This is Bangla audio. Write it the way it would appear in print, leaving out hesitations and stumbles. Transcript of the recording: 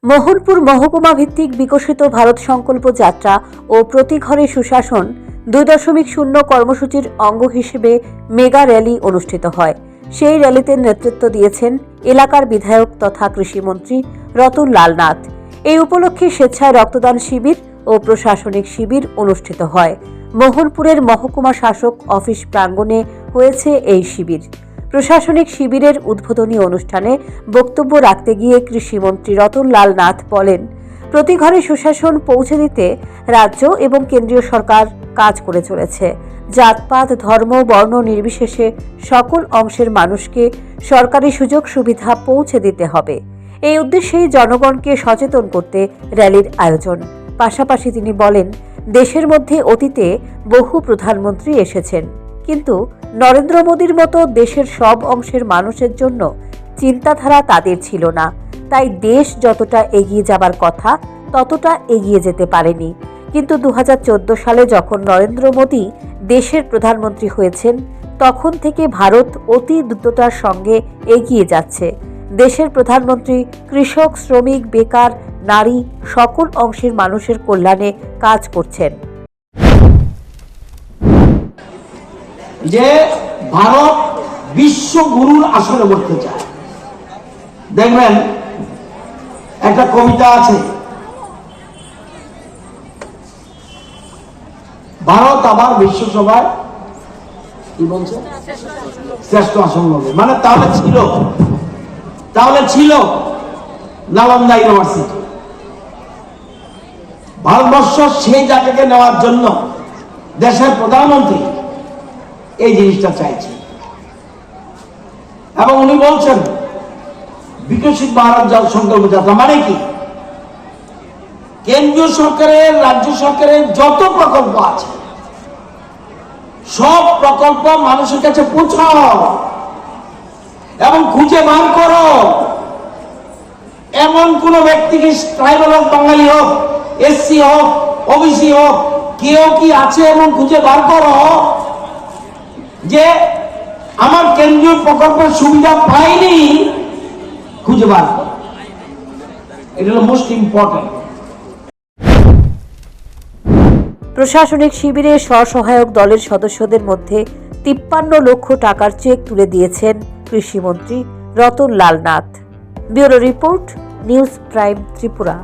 মোহনপুর মহকুমা ভিত্তিক বিকশিত ভারত সংকল্প যাত্রা ও প্রতি ঘরে সুশাসন 2.0 কর্মসূচির অঙ্গ হিসেবে মেগা র্যালি অনুষ্ঠিত হয়। সেই র্যালিতে নেতৃত্ব দিয়েছেন এলাকার বিধায়ক তথা কৃষিমন্ত্রী রতন লাল নাথ। এই উপলক্ষে স্বেচ্ছায় রক্তদান শিবির ও প্রশাসনিক শিবির অনুষ্ঠিত হয়। মোহনপুরের মহকুমা শাসক অফিস প্রাঙ্গণে হয়েছে এই শিবির। প্রশাসনিক শিবিরের উদ্বোধনী অনুষ্ঠানে বক্তব্য রাখতে গিয়ে কৃষিমন্ত্রী রতন লাল নাথ বলেন, প্রতি ঘরে সুশাসন পৌঁছে দিতে রাজ্য এবং কেন্দ্রীয় সরকার কাজ করে চলেছে। জাতপাত, ধর্ম, বর্ণ নির্বিশেষে সকল অংশের মানুষকে সরকারি সুযোগ সুবিধা পৌঁছে দিতে হবে। এই উদ্দেশ্যেই জনগণকে সচেতন করতে র্যালির আয়োজন। পাশাপাশি তিনি বলেন, দেশের মধ্যে অতীতে বহু প্রধানমন্ত্রী এসেছেন, কিন্তু নরেন্দ্র মোদীর মতো দেশের সব অংশের মানুষের জন্য চিন্তাধারা তাদের ছিল না। তাই দেশ যতটা এগিয়ে যাবার কথা ততটা এগিয়ে যেতে পারেনি। কিন্তু 2014 সালে যখন নরেন্দ্র মোদী দেশের প্রধানমন্ত্রী হয়েছেন, তখন থেকে ভারত অতি দ্রুততার সঙ্গে এগিয়ে যাচ্ছে। দেশের প্রধানমন্ত্রী কৃষক, শ্রমিক, বেকার, নারী সকল অংশের মানুষের কল্যাণে কাজ করছেন। যে ভারত বিশ্বগুরুর আসনে বসতে চায়। দেখবেন একটা কবিতা আছে, ভারত আবার বিশ্বসভায় কি বলছে, শ্রেষ্ঠ আসন হবে। মানে তাহলে ছিল নালন্দা ইউনিভার্সিটি। ভারতবর্ষ সেই জায়গাকে নেওয়ার জন্য দেশের প্রধানমন্ত্রী এই জিনিসটা চাইছে এবং উনি বলছেন বিকশিত ভারত সংকল্প যাত্রা মানে কি, কেন্দ্রীয় সরকারের, রাজ্য সরকারের যত প্রকল্প আছে সব প্রকল্প মানুষের কাছে পৌঁছাও এবং খুঁজে বার করো। এমন কোন ব্যক্তিকে, ট্রাইবাল হোক, বাঙালি হোক, এসসি হোক, ওবিসি হোক, কেউ কি আছে এমন খুঁজে বার করো যে আমার কেন্দ্রীয় প্রকল্পের সুবিধা পাইনি, খুঁজে বার করো। এটা হলো মোস্ট ইম্পর্টেন্ট। প্রশাসনিক শিবিরে স্বসহায়ক দলের সদস্যদের মধ্যে 53 লক্ষ টাকার চেক তুলে দিয়েছেন কৃষিমন্ত্রী Ratan Lal Nath. Bureau report, news prime Tripura.